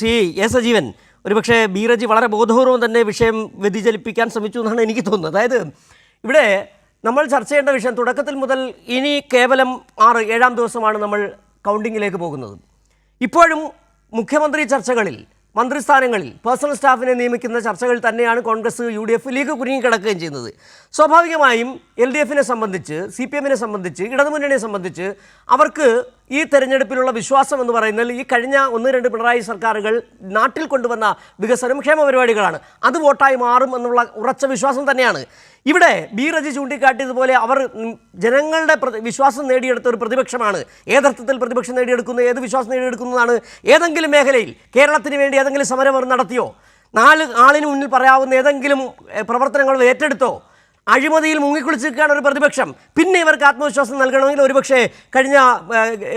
Shri S Sajeevan ഒരുപക്ഷെ B Reji വളരെ ബോധപൂർവം തന്നെ വിഷയം വ്യതിചലിപ്പിക്കാൻ ശ്രമിച്ചു എന്നാണ് എനിക്ക് തോന്നുന്നത്. അതായത് ഇവിടെ നമ്മൾ ചർച്ച ചെയ്യേണ്ട വിഷയം തുടക്കത്തിൽ മുതൽ ഇനി കേവലം 7-ാം ദിവസമാണ് നമ്മൾ കൗണ്ടിങ്ങിലേക്ക് പോകുന്നത്. ഇപ്പോഴും മുഖ്യമന്ത്രി ചർച്ചകളിൽ, മന്ത്രിസ്ഥാനങ്ങളിൽ പേഴ്സണൽ സ്റ്റാഫിനെ നിയമിക്കുന്ന ചർച്ചകൾ തന്നെയാണ് കോൺഗ്രസ്, UDF, ലീഗ് കുരുങ്ങിക്കിടക്കുകയും ചെയ്യുന്നത്. സ്വാഭാവികമായും LDFനെ സംബന്ധിച്ച്, CPMനെ സംബന്ധിച്ച്, ഇടതുമുന്നണിയെ സംബന്ധിച്ച് അവർക്ക് ഈ തെരഞ്ഞെടുപ്പിലുള്ള വിശ്വാസം എന്ന് പറയുന്നത് ഈ കഴിഞ്ഞ 1-2 പിണറായി സർക്കാരുകൾ നാട്ടിൽ കൊണ്ടുവന്ന വികസനം, ക്ഷേമ പരിപാടികളാണ്. അത് വോട്ടായി മാറും എന്നുള്ള ഉറച്ച വിശ്വാസം തന്നെയാണ്. ഇവിടെ ബി റജി ചൂണ്ടിക്കാട്ടിയതുപോലെ അവർ ജനങ്ങളുടെ വിശ്വാസം നേടിയെടുത്ത ഒരു പ്രതിപക്ഷമാണ്. ഏതർത്ഥത്തിൽ പ്രതിപക്ഷം നേടിയെടുക്കുന്നു, ഏത് വിശ്വാസം നേടിയെടുക്കുന്നതാണ്? ഏതെങ്കിലും മേഖലയിൽ കേരളത്തിന് വേണ്ടി ഏതെങ്കിലും സമരം അവർ നടത്തിയോ? 4 ആളിന് മുന്നിൽ പറയാവുന്ന ഏതെങ്കിലും പ്രവർത്തനങ്ങൾ ഏറ്റെടുത്തോ? അഴിമതിയിൽ മുങ്ങിക്കുളിച്ചിരിക്കുകയാണ് ഒരു പ്രതിപക്ഷം. പിന്നെ ഇവർക്ക് ആത്മവിശ്വാസം നൽകണമെങ്കിൽ ഒരുപക്ഷെ കഴിഞ്ഞ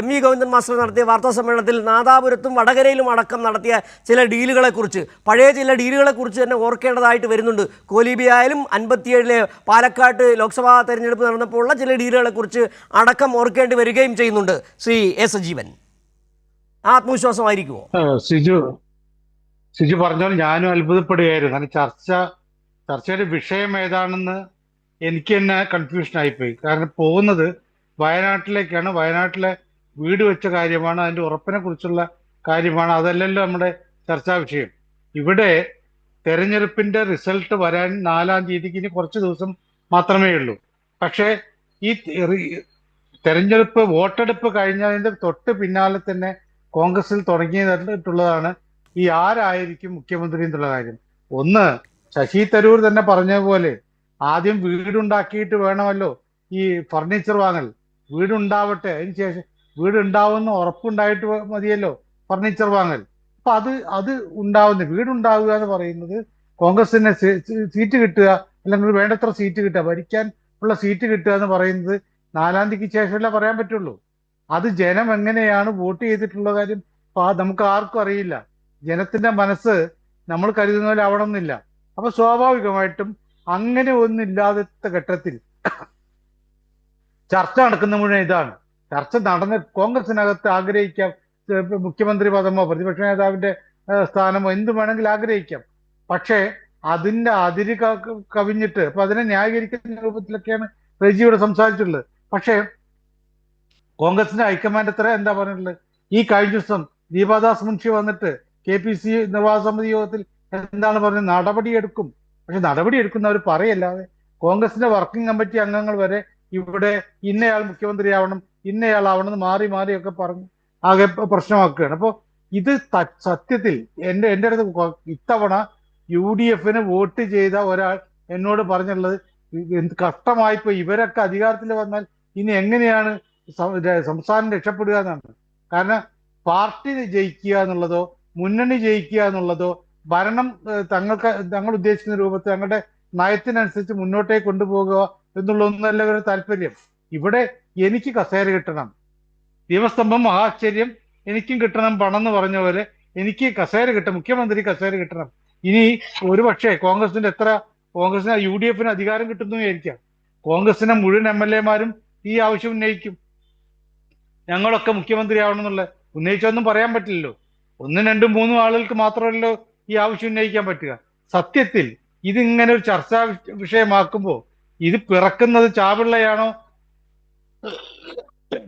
MV ഗോവിന്ദൻ മാസ്റ്റർ നടത്തിയ വാർത്താ സമ്മേളനത്തിൽ നാദാപുരത്തും വടകരയിലും അടക്കം നടത്തിയ ചില ഡീലുകളെക്കുറിച്ച്, പഴയ ചില ഡീലുകളെക്കുറിച്ച് തന്നെ ഓർക്കേണ്ടതായിട്ട് വരുന്നുണ്ട്. കോലീബി ആയാലും 57-ലെ പാലക്കാട് ലോക്സഭാ തെരഞ്ഞെടുപ്പ് നടന്നപ്പോഴുള്ള ചില ഡീലുകളെക്കുറിച്ച് അടക്കം ഓർക്കേണ്ടി വരികയും ചെയ്യുന്നുണ്ട്. ശ്രീ എസ് സജീവൻ, ആത്മവിശ്വാസമായിരിക്കുമോ? സിജു പറഞ്ഞാൽ ഞാനും അത്ഭുതപ്പെടുകയായിരുന്നു. കാരണം ചർച്ചയുടെ വിഷയം ഏതാണെന്ന് എനിക്ക് തന്നെ കൺഫ്യൂഷൻ ആയിപ്പോയി. കാരണം പോകുന്നത് വയനാട്ടിലേക്കാണ്. വയനാട്ടിലെ വീട് വെച്ച കാര്യമാണ്, അതിന്റെ ഉറപ്പിനെ കുറിച്ചുള്ള കാര്യമാണ്. അതല്ലല്ലോ നമ്മുടെ ചർച്ചാ വിഷയം. ഇവിടെ തെരഞ്ഞെടുപ്പിന്റെ റിസൾട്ട് വരാൻ 4-ാം തീയതിക്ക് ഇനി കുറച്ച് ദിവസം മാത്രമേ ഉള്ളൂ. പക്ഷേ ഈ തെരഞ്ഞെടുപ്പ്, വോട്ടെടുപ്പ് കഴിഞ്ഞതിന്റെ തൊട്ട് പിന്നാലെ തന്നെ കോൺഗ്രസിൽ തുടങ്ങിയിട്ടുള്ളതാണ് ഈ ആരായിരിക്കും മുഖ്യമന്ത്രി എന്നുള്ള കാര്യം. ഒന്ന്, ശശി തരൂർ തന്നെ പറഞ്ഞ പോലെ ആദ്യം വീടുണ്ടാക്കിയിട്ട് വേണമല്ലോ ഈ ഫർണിച്ചർ വാങ്ങൽ. വീടുണ്ടാവട്ടെ, അതിനുശേഷം വീടുണ്ടാവുന്ന ഉറപ്പുണ്ടായിട്ട് മതിയല്ലോ ഫർണിച്ചർ വാങ്ങൽ. അപ്പൊ അത് വീടുണ്ടാവുക എന്ന് പറയുന്നത് കോൺഗ്രസിന് സീറ്റ് കിട്ടുക, അല്ലെങ്കിൽ വേണ്ടത്ര സീറ്റ് കിട്ടുക, ഭരിക്കാൻ ഉള്ള സീറ്റ് കിട്ടുക എന്ന് പറയുന്നത് 4-ാം തീയതിക്ക് ശേഷമല്ലേ പറയാൻ പറ്റുള്ളൂ. അത് ജനം എങ്ങനെയാണ് വോട്ട് ചെയ്തിട്ടുള്ള കാര്യം നമുക്ക് ആർക്കും അറിയില്ല. ജനത്തിന്റെ മനസ്സ് നമ്മൾ കരുതുന്ന പോലെ ആവണമെന്നില്ല. അപ്പൊ സ്വാഭാവികമായിട്ടും അങ്ങനെ ഒന്നില്ലാത്ത ഘട്ടത്തിൽ ചർച്ച നടക്കുന്ന മുഴുവൻ ഇതാണ്. ചർച്ച നടന്ന കോൺഗ്രസിനകത്ത് ആഗ്രഹിക്കാം മുഖ്യമന്ത്രി പദമോ പ്രതിപക്ഷ നേതാവിന്റെ സ്ഥാനമോ എന്ത് വേണമെങ്കിലും ആഗ്രഹിക്കാം. പക്ഷേ അതിന്റെ അതിര് കവിഞ്ഞിട്ട് അപ്പൊ അതിനെ ന്യായീകരിക്കുന്ന രൂപത്തിലൊക്കെയാണ് റജിയോട് സംസാരിച്ചിട്ടുള്ളത്. പക്ഷേ കോൺഗ്രസിന്റെ ഹൈക്കമാൻഡ് എന്താ പറഞ്ഞിട്ടുള്ളത്? ഈ കഴിഞ്ഞ ദിവസം ദീപാദാസ് മുൻഷി വന്നിട്ട് KPC നിർവാഹക സമിതി യോഗത്തിൽ എന്താണ് പറഞ്ഞത്? നടപടിയെടുക്കും. പക്ഷെ നടപടിയെടുക്കുന്നവർ പറയല്ലാതെ കോൺഗ്രസിന്റെ വർക്കിംഗ് കമ്മിറ്റി അംഗങ്ങൾ വരെ ഇവിടെ ഇന്നയാൾ മുഖ്യമന്ത്രിയാവണം, ഇന്നയാളാവണം എന്ന് മാറിയൊക്കെ പറഞ്ഞ് ആകെ പ്രശ്നമാക്കുകയാണ്. അപ്പോൾ ഇത് സത്യത്തിൽ എൻ്റെ അടുത്ത് ഇത്തവണ UDFന് വോട്ട് ചെയ്ത ഒരാൾ എന്നോട് പറഞ്ഞുള്ളത് എന്ത് കഷ്ടമായിപ്പോ, ഇവരൊക്കെ അധികാരത്തിൽ വന്നാൽ ഇനി എങ്ങനെയാണ് സംസ്ഥാനം രക്ഷപ്പെടുക എന്നാണ്. കാരണം പാർട്ടി ജയിക്കുക എന്നുള്ളതോ മുന്നണി ജയിക്കുക എന്നുള്ളതോ ഭരണം തങ്ങൾ ഉദ്ദേശിക്കുന്ന രൂപത്തിൽ തങ്ങളുടെ നയത്തിനനുസരിച്ച് മുന്നോട്ടേക്ക് കൊണ്ടുപോകുക എന്നുള്ളതൊന്നല്ല ഒരു താല്പര്യം. ഇവിടെ എനിക്ക് കസേര കിട്ടണം, ദീപസ്തംഭം മഹാശ്ചര്യം, എനിക്കും കിട്ടണം പണം എന്ന് പറഞ്ഞ പോലെ എനിക്ക് കസേര കിട്ടണം, മുഖ്യമന്ത്രി കസേര കിട്ടണം. ഇനി ഒരുപക്ഷെ കോൺഗ്രസിന് UDFന് അധികാരം കിട്ടുന്നു വിചാരിക്കാം, കോൺഗ്രസിന്റെ മുഴുവൻ MLA-മാരും ഈ ആവശ്യം ഉന്നയിക്കും. ഞങ്ങളൊക്കെ മുഖ്യമന്ത്രി ആവണം എന്നുള്ള ഉന്നയിച്ചൊന്നും പറയാൻ പറ്റില്ലല്ലോ. 1, 2, 3 ആളുകൾക്ക് മാത്രമല്ലോ ഈ ആവശ്യം ഉന്നയിക്കാൻ പറ്റുക. സത്യത്തിൽ ഇതിങ്ങനെ ഒരു ചർച്ചാ വിഷയമാക്കുമ്പോൾ ഇത് പിറക്കുന്നത് ചാപിള്ളയാണോ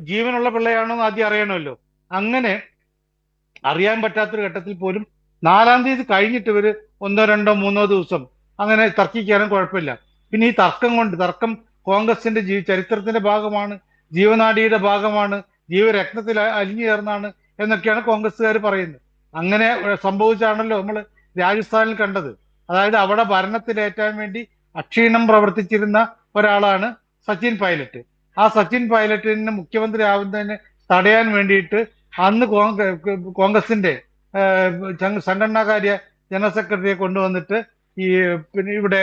ജീവനുള്ള പിള്ളയാണോ എന്ന് ആദ്യം അറിയണമല്ലോ. അങ്ങനെ അറിയാൻ പറ്റാത്തൊരു ഘട്ടത്തിൽ പോലും 4-ാം തീയതി കഴിഞ്ഞിട്ട് ഇവര് 1, 2, 3 ദിവസം അങ്ങനെ തർക്കിക്കാനും കുഴപ്പമില്ല. പിന്നെ ഈ തർക്കം കോൺഗ്രസിന്റെ ചരിത്രത്തിന്റെ ഭാഗമാണ്, ജീവനാഡിയുടെ ഭാഗമാണ്, ജീവരത്നത്തിൽ അലിഞ്ഞു ചേർന്നാണ് എന്നൊക്കെയാണ് കോൺഗ്രസ്സുകാർ പറയുന്നത്. അങ്ങനെ സംഭവിച്ചാണല്ലോ നമ്മൾ രാജസ്ഥാനിൽ കണ്ടത്. അതായത് അവിടെ ഭരണത്തിലേറ്റാൻ വേണ്ടി അക്ഷീണം പ്രവർത്തിച്ചിരുന്ന ഒരാളാണ് സച്ചിൻ പൈലറ്റ്. ആ സച്ചിൻ പൈലറ്റിന് മുഖ്യമന്ത്രി ആവുന്നതിനെ തടയാൻ വേണ്ടിയിട്ട് അന്ന് കോൺഗ്രസിന്റെ സംഘടനാകാര്യ ജനറൽ സെക്രട്ടറിയെ കൊണ്ടുവന്നിട്ട് പിന്നെ ഇവിടെ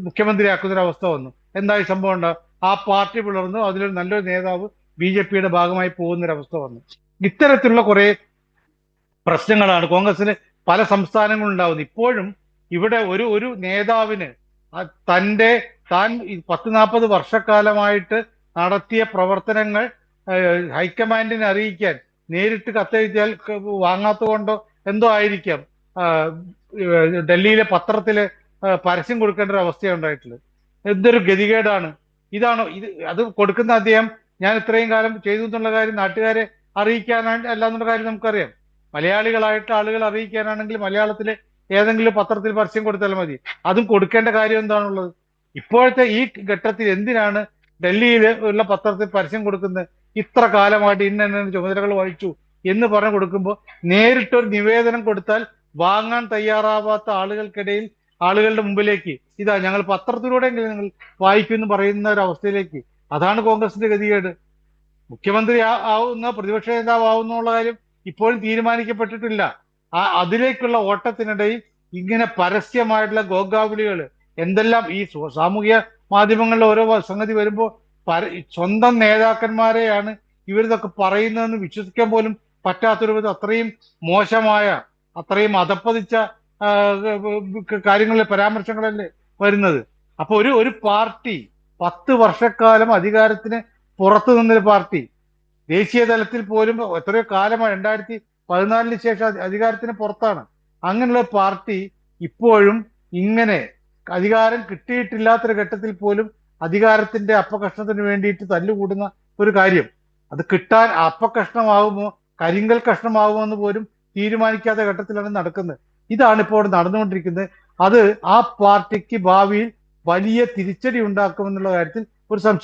മുഖ്യമന്ത്രിയാക്കുന്നൊരവസ്ഥ വന്നു. എന്തായി സംഭവം ഉണ്ടാവും? ആ പാർട്ടി പിളർന്നു, അതിലൊരു നല്ലൊരു നേതാവ് BJPയുടെ ഭാഗമായി പോകുന്നൊരവസ്ഥ വന്നു. ഇത്തരത്തിലുള്ള കുറെ പ്രശ്നങ്ങളാണ് കോൺഗ്രസിന് പല സംസ്ഥാനങ്ങളും ഉണ്ടാവുന്നത്. ഇപ്പോഴും ഇവിടെ ഒരു നേതാവിന് താൻ 10-40 വർഷക്കാലമായിട്ട് നടത്തിയ പ്രവർത്തനങ്ങൾ ഹൈക്കമാൻഡിനെ അറിയിക്കാൻ നേരിട്ട് കത്തെഴുതിയാൽ വാങ്ങാത്തത് കൊണ്ടോ എന്തോ ആയിരിക്കാം ഡൽഹിയിലെ പത്രത്തില് പരസ്യം കൊടുക്കേണ്ട ഒരു അവസ്ഥയാണ് ഉണ്ടായിട്ടുള്ളത്. എന്തൊരു ഗതികേടാണ്. ഇതാണോ ഇത്? അത് കൊടുക്കുന്ന അദ്ദേഹം ഞാൻ ഇത്രയും കാലം ചെയ്തു എന്നുള്ള കാര്യം നാട്ടുകാരെ അറിയിക്കാനാണ് അല്ല എന്നുള്ള കാര്യം നമുക്കറിയാം. മലയാളികളായിട്ട് ആളുകൾ അറിയിക്കാനാണെങ്കിൽ മലയാളത്തിലെ ഏതെങ്കിലും പത്രത്തിൽ പരസ്യം കൊടുത്താൽ മതി. അതും കൊടുക്കേണ്ട കാര്യം എന്താണുള്ളത്? ഇപ്പോഴത്തെ ഈ ഘട്ടത്തിൽ എന്തിനാണ് ഡൽഹിയിൽ ഉള്ള പത്രത്തിൽ പരസ്യം കൊടുക്കുന്നത്? ഇത്ര കാലമായിട്ട് ഇന്ന ചുമതലകൾ വഹിച്ചു എന്ന് പറഞ്ഞു കൊടുക്കുമ്പോൾ നേരിട്ടൊരു നിവേദനം കൊടുത്താൽ വാങ്ങാൻ തയ്യാറാവാത്ത ആളുകൾക്കിടയിൽ ആളുകളുടെ മുമ്പിലേക്ക് ഇതാ ഞങ്ങൾ പത്രത്തിലൂടെയെങ്കിലും നിങ്ങൾ വായിക്കുമെന്ന് പറയുന്ന ഒരു അവസ്ഥയിലേക്ക്, അതാണ് കോൺഗ്രസിന്റെ ഗതികേട്. മുഖ്യമന്ത്രി ആവുന്ന പ്രതിപക്ഷ നേതാവ് ആവുന്നുള്ള കാര്യം ഇപ്പോഴും തീരുമാനിക്കപ്പെട്ടിട്ടില്ല. അതിലേക്കുള്ള ഓട്ടത്തിനിടയിൽ ഇങ്ങനെ പരസ്യമായിട്ടുള്ള ഗോഗാവിളികൾ എന്തെല്ലാം ഈ സാമൂഹിക മാധ്യമങ്ങളിലെ ഓരോ സംഗതി വരുമ്പോൾ സ്വന്തം നേതാക്കന്മാരെയാണ് ഇവരിതൊക്കെ പറയുന്നതെന്ന് വിശ്വസിക്കാൻ പോലും പറ്റാത്തൊരു വിധം അത്രയും മോശമായ, അത്രയും അധപ്പതിച്ച കാര്യങ്ങളിലെ പരാമർശങ്ങളല്ലേ വരുന്നത്. അപ്പൊ ഒരു പാർട്ടി 10 വർഷക്കാലം അധികാരത്തിന് പുറത്തു നിന്നൊരു പാർട്ടി ദേശീയ തലത്തിൽ പോലും എത്രയോ കാലമായി 2014 ശേഷം അധികാരത്തിന് പുറത്താണ്. അങ്ങനെയുള്ള പാർട്ടി ഇപ്പോഴും ഇങ്ങനെ അധികാരം കിട്ടിയിട്ടില്ലാത്തൊരു ഘട്ടത്തിൽ പോലും അധികാരത്തിന്റെ അപ്പകഷ്ണത്തിന് വേണ്ടിയിട്ട് തല്ലുകൂടുന്ന ഒരു കാര്യം, അത് കിട്ടാൻ അപ്പകഷ്ണമാകുമോ കരിങ്കൽ കഷ്ണമാകുമോ എന്ന് പോലും തീരുമാനിക്കാത്ത ഘട്ടത്തിലാണ് നടക്കുന്നത്. ഇതാണ് ഇപ്പോൾ നടന്നുകൊണ്ടിരിക്കുന്നത്. അത് ആ പാർട്ടിക്ക് ഭാവിയിൽ വലിയ തിരിച്ചടി ഉണ്ടാക്കുമെന്നുള്ള കാര്യത്തിൽ ഒരു സംശയം